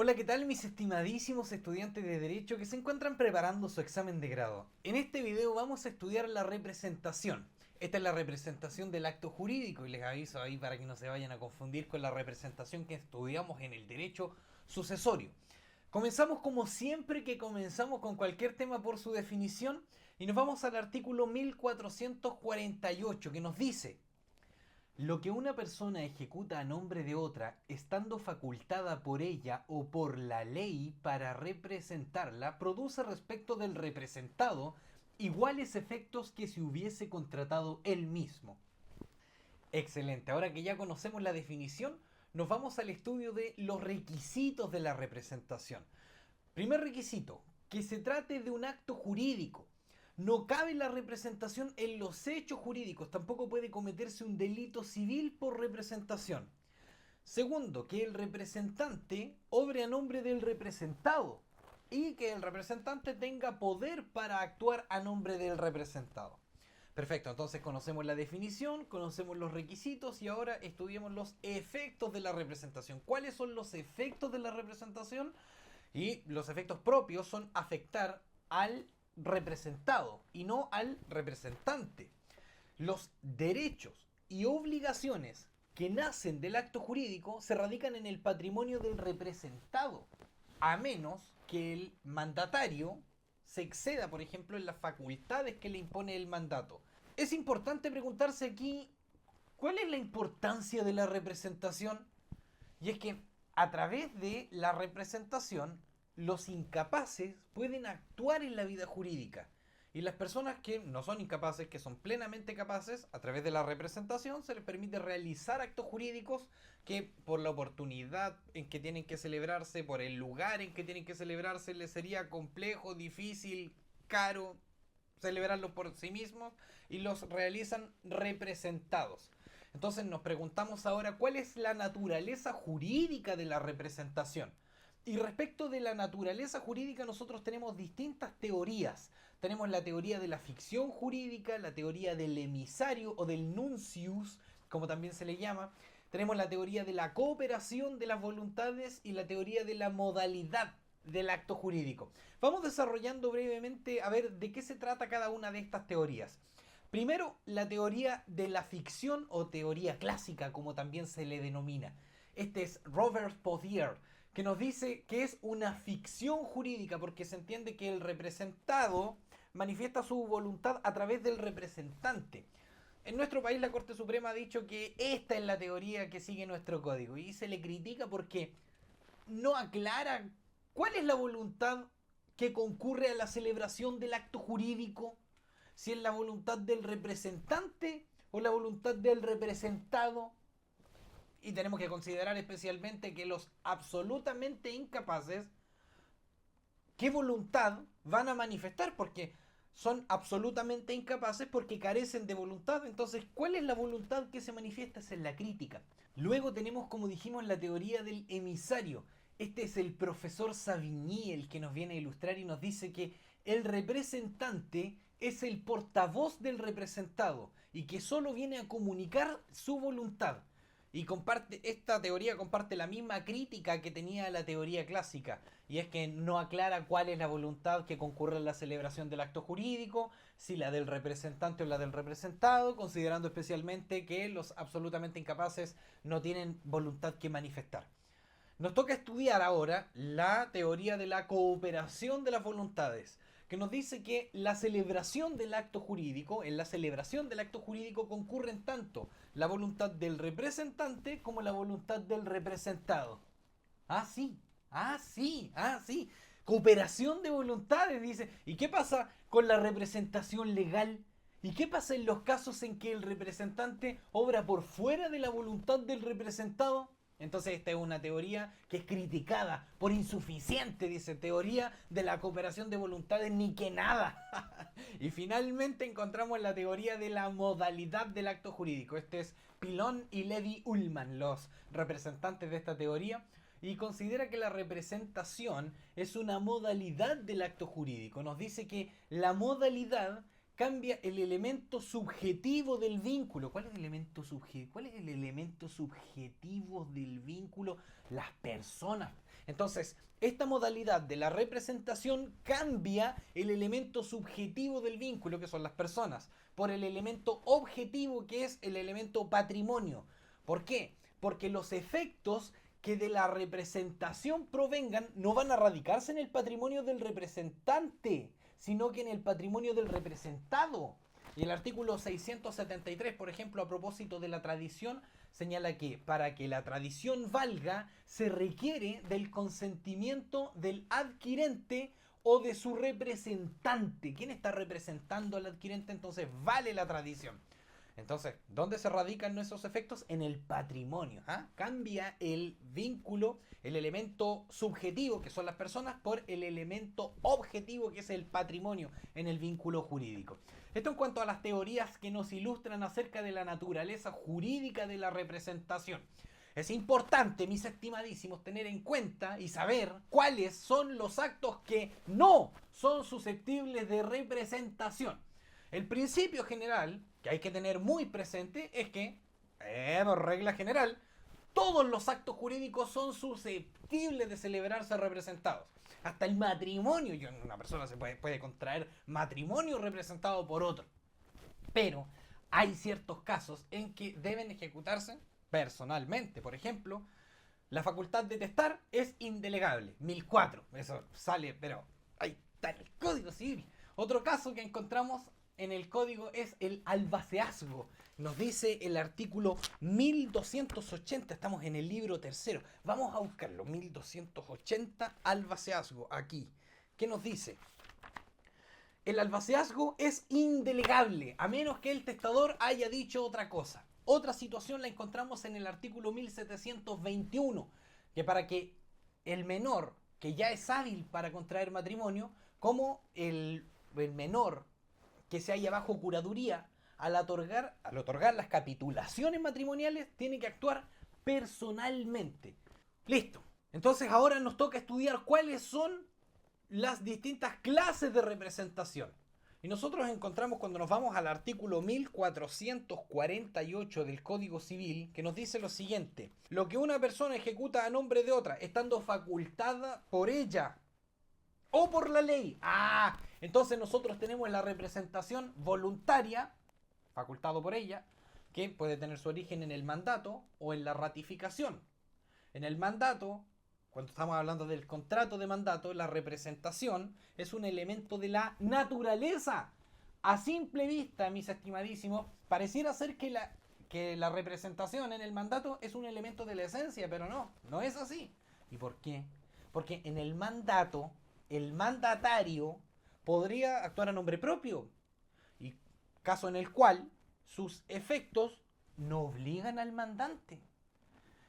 Hola, ¿qué tal mis estimadísimos estudiantes de Derecho que se encuentran preparando su examen de grado? En este video vamos a estudiar la representación. Esta es la representación del acto jurídico y les aviso ahí para que no se vayan a confundir con la representación que estudiamos en el derecho sucesorio. Comenzamos como siempre que comenzamos con cualquier tema por su definición y nos vamos al artículo 1448 que nos dice: lo que una persona ejecuta a nombre de otra, estando facultada por ella o por la ley para representarla, produce respecto del representado iguales efectos que si hubiese contratado él mismo. Excelente, ahora que ya conocemos la definición, nos vamos al estudio de los requisitos de la representación. Primer requisito, que se trate de un acto jurídico. No cabe la representación en los hechos jurídicos, tampoco puede cometerse un delito civil por representación. Segundo, que el representante obre a nombre del representado y que el representante tenga poder para actuar a nombre del representado. Perfecto, entonces conocemos la definición, conocemos los requisitos y ahora estudiemos los efectos de la representación. ¿Cuáles son los efectos de la representación? Y los efectos propios son afectar al representado y no al representante. Los derechos y obligaciones que nacen del acto jurídico se radican en el patrimonio del representado, a menos que el mandatario se exceda, por ejemplo, en las facultades que le impone el mandato. Es importante preguntarse aquí, ¿cuál es la importancia de la representación? Y es que a través de la representación, los incapaces pueden actuar en la vida jurídica. Y las personas que no son incapaces, que son plenamente capaces, a través de la representación se les permite realizar actos jurídicos que por la oportunidad en que tienen que celebrarse, por el lugar en que tienen que celebrarse, les sería complejo, difícil, caro celebrarlo por sí mismos y los realizan representados. Entonces nos preguntamos ahora cuál es la naturaleza jurídica de la representación. Y respecto de la naturaleza jurídica nosotros tenemos distintas teorías. Tenemos la teoría de la ficción jurídica, la teoría del emisario o del nuncius, como también se le llama. Tenemos la teoría de la cooperación de las voluntades y la teoría de la modalidad del acto jurídico. Vamos desarrollando brevemente a ver de qué se trata cada una de estas teorías. Primero, la teoría de la ficción o teoría clásica, como también se le denomina. Este es Robert Pothier, que nos dice que es una ficción jurídica porque se entiende que el representado manifiesta su voluntad a través del representante. En nuestro país la Corte Suprema ha dicho que esta es la teoría que sigue nuestro código y se le critica porque no aclara cuál es la voluntad que concurre a la celebración del acto jurídico, si es la voluntad del representante o la voluntad del representado. Y tenemos que considerar especialmente que los absolutamente incapaces, ¿qué voluntad van a manifestar? Porque son absolutamente incapaces porque carecen de voluntad. Entonces, ¿cuál es la voluntad que se manifiesta? Es en la crítica. Luego tenemos, como dijimos, la teoría del emisario. Este es el profesor Savigny el que nos viene a ilustrar y nos dice que el representante es el portavoz del representado y que solo viene a comunicar su voluntad. Y comparte, esta teoría comparte la misma crítica que tenía la teoría clásica, y es que no aclara cuál es la voluntad que concurre en la celebración del acto jurídico, si la del representante o la del representado, considerando especialmente que los absolutamente incapaces no tienen voluntad que manifestar. Nos toca estudiar ahora la teoría de la cooperación de las voluntades, que nos dice que la celebración del acto jurídico, en la celebración del acto jurídico concurren tanto la voluntad del representante como la voluntad del representado. Ah, sí, ah, sí, ah, sí. Cooperación de voluntades, dice. ¿Y qué pasa con la representación legal? ¿Y qué pasa en los casos en que el representante obra por fuera de la voluntad del representado? Entonces esta es una teoría que es criticada por insuficiente, dice, teoría de la cooperación de voluntades ni que nada. Y finalmente encontramos la teoría de la modalidad del acto jurídico. Este es Pilon y Levy Ullman, los representantes de esta teoría, y considera que la representación es una modalidad del acto jurídico. Nos dice que la modalidad cambia el elemento subjetivo del vínculo. ¿Cuál es el elemento subjetivo? ¿Cuál es el elemento subjetivo del vínculo? Las personas. Entonces, esta modalidad de la representación cambia el elemento subjetivo del vínculo, que son las personas, por el elemento objetivo, que es el elemento patrimonio. ¿Por qué? Porque los efectos que de la representación provengan no van a radicarse en el patrimonio del representante, sino que en el patrimonio del representado. Y el artículo 673, por ejemplo, a propósito de la tradición, señala que para que la tradición valga se requiere del consentimiento del adquirente o de su representante. ¿Quién está representando al adquirente? Entonces vale la tradición. Entonces, ¿dónde se radican esos efectos? En el patrimonio. Cambia el vínculo, el elemento subjetivo, que son las personas, por el elemento objetivo, que es el patrimonio, en el vínculo jurídico. Esto en cuanto a las teorías que nos ilustran acerca de la naturaleza jurídica de la representación. Es importante, mis estimadísimos, tener en cuenta y saber cuáles son los actos que no son susceptibles de representación. El principio general que hay que tener muy presente es que, por regla general, todos los actos jurídicos son susceptibles de celebrarse representados. Hasta el matrimonio, una persona se puede contraer matrimonio representado por otro. Pero hay ciertos casos en que deben ejecutarse personalmente. Por ejemplo, la facultad de testar es indelegable. 1004. Eso sale, pero ahí está en el Código Civil. Otro caso que encontramos en el código es el albaceazgo. Nos dice el artículo 1280, estamos en el libro tercero. Vamos a buscarlo, 1280, albaceazgo, aquí. ¿Qué nos dice? El albaceazgo es indelegable, a menos que el testador haya dicho otra cosa. Otra situación la encontramos en el artículo 1721, que para que el menor, que ya es hábil para contraer matrimonio, como el menor que se halla bajo curaduría, al otorgar las capitulaciones matrimoniales, tiene que actuar personalmente. Listo. Entonces ahora nos toca estudiar cuáles son las distintas clases de representación. Y nosotros encontramos, cuando nos vamos al artículo 1448 del Código Civil, que nos dice lo siguiente: lo que una persona ejecuta a nombre de otra, estando facultada por ella o por la ley. Entonces nosotros tenemos la representación voluntaria, facultado por ella, que puede tener su origen en el mandato o en la ratificación. En el mandato, cuando estamos hablando del contrato de mandato, la representación es un elemento de la naturaleza. A simple vista, mis estimadísimos, pareciera ser que la representación en el mandato es un elemento de la esencia, pero no es así. ¿Y por qué? Porque en el mandato, el mandatario podría actuar a nombre propio, y caso en el cual sus efectos no obligan al mandante.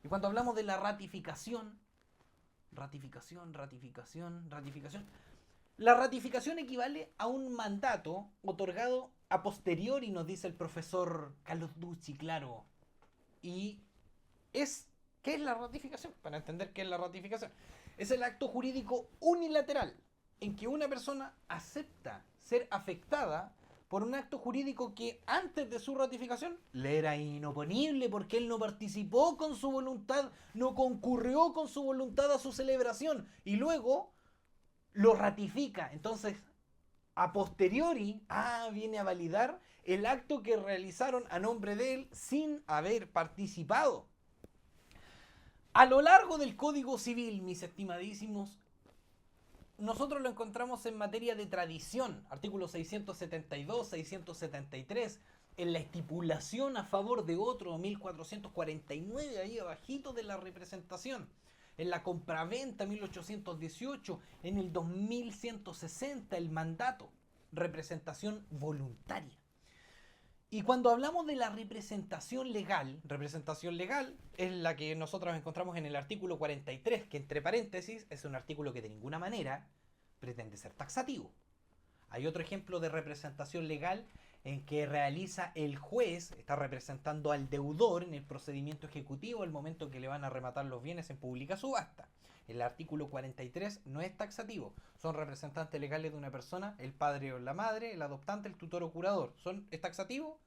Y cuando hablamos de la ratificación, la ratificación equivale a un mandato otorgado a posteriori, nos dice el profesor Carlos Ducci, claro. ¿Y qué es la ratificación? Para entender qué es la ratificación, es el acto jurídico unilateral en que una persona acepta ser afectada por un acto jurídico que antes de su ratificación le era inoponible, porque él no participó con su voluntad, no concurrió con su voluntad a su celebración, y luego lo ratifica. Entonces, a posteriori, viene a validar el acto que realizaron a nombre de él sin haber participado. A lo largo del Código Civil, mis estimadísimos, nosotros lo encontramos en materia de tradición, artículos 672, 673, en la estipulación a favor de otro, 1449, ahí abajito de la representación, en la compraventa, 1818, en el 2160, el mandato, representación voluntaria. Y cuando hablamos de la representación legal es la que nosotros encontramos en el artículo 43, que entre paréntesis es un artículo que de ninguna manera pretende ser taxativo. Hay otro ejemplo de representación legal en que realiza el juez, está representando al deudor en el procedimiento ejecutivo al momento que le van a rematar los bienes en pública subasta. El artículo 43 no es taxativo, son representantes legales de una persona, el padre o la madre, el adoptante, el tutor o curador. ¿Es taxativo?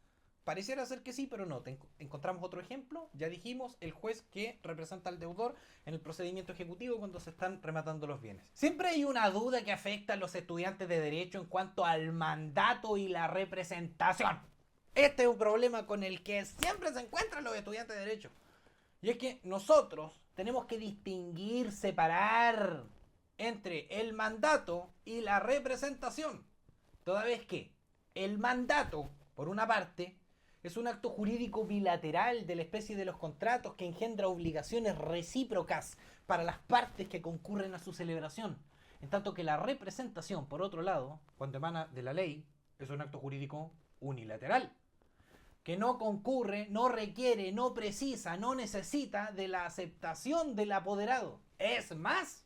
pareciera ser que sí, pero no. Encontramos otro ejemplo. Ya dijimos, el juez que representa al deudor en el procedimiento ejecutivo cuando se están rematando los bienes. Siempre hay una duda que afecta a los estudiantes de Derecho en cuanto al mandato y la representación. Este es un problema con el que siempre se encuentran los estudiantes de Derecho. Y es que nosotros tenemos que distinguir, separar entre el mandato y la representación. Toda vez que el mandato, por una parte, es un acto jurídico bilateral de la especie de los contratos que engendra obligaciones recíprocas para las partes que concurren a su celebración. En tanto que la representación, por otro lado, cuando emana de la ley, es un acto jurídico unilateral, que no concurre, no requiere, no precisa, no necesita de la aceptación del apoderado. Es más,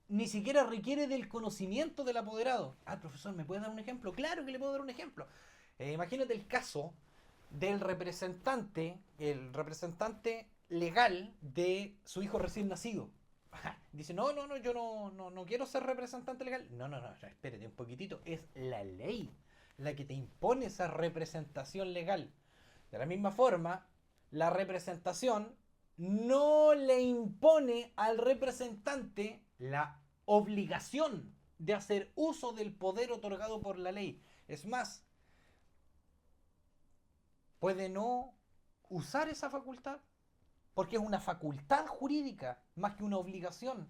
ni siquiera requiere del conocimiento del apoderado. Ah, profesor, ¿me puede dar un ejemplo? Claro que le puedo dar un ejemplo. Imagínate el caso del representante, el representante legal de su hijo recién nacido. Dice, no, yo no quiero ser representante legal. No, espérate un poquitito. Es la ley la que te impone esa representación legal. De la misma forma, la representación no le impone al representante la obligación de hacer uso del poder otorgado por la ley. Es más, puede no usar esa facultad, porque es una facultad jurídica más que una obligación.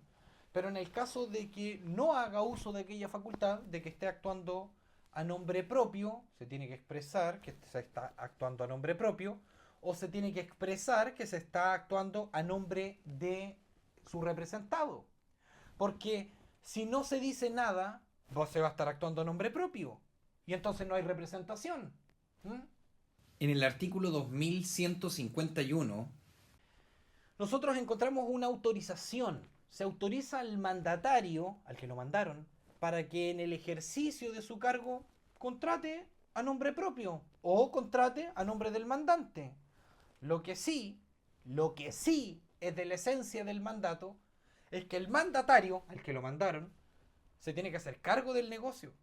Pero en el caso de que no haga uso de aquella facultad, de que esté actuando a nombre propio, se tiene que expresar que se está actuando a nombre propio, o se tiene que expresar que se está actuando a nombre de su representado. Porque si no se dice nada, vos se va a estar actuando a nombre propio. Y entonces no hay representación. En el artículo 2151, nosotros encontramos una autorización. Se autoriza al mandatario, al que lo mandaron, para que en el ejercicio de su cargo contrate a nombre propio o contrate a nombre del mandante. Lo que sí es de la esencia del mandato es que el mandatario, al que lo mandaron, se tiene que hacer cargo del negocio.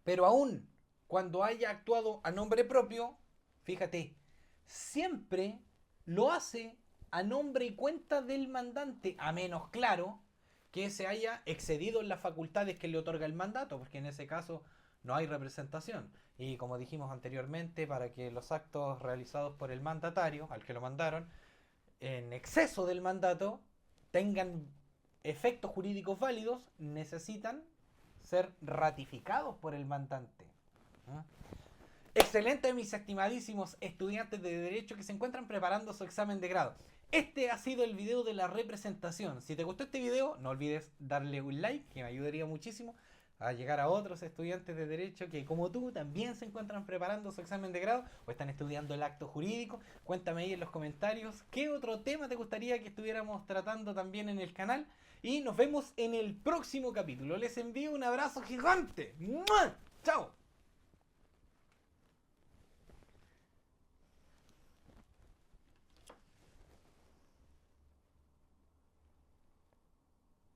Pero aún cuando haya actuado a nombre propio, fíjate, siempre lo hace a nombre y cuenta del mandante, a menos, claro, que se haya excedido en las facultades que le otorga el mandato, porque en ese caso no hay representación. Y como dijimos anteriormente, para que los actos realizados por el mandatario, al que lo mandaron, en exceso del mandato, tengan efectos jurídicos válidos, necesitan ser ratificados por el mandante. Excelente, mis estimadísimos estudiantes de Derecho que se encuentran preparando su examen de grado. Este ha sido el video de la representación. Si te gustó este video, no olvides darle un like, que me ayudaría muchísimo a llegar a otros estudiantes de Derecho que, como tú, también se encuentran preparando su examen de grado o están estudiando el acto jurídico. Cuéntame ahí en los comentarios qué otro tema te gustaría que estuviéramos tratando también en el canal. Y nos vemos en el próximo capítulo. Les envío un abrazo gigante. ¡Mua! ¡Chao!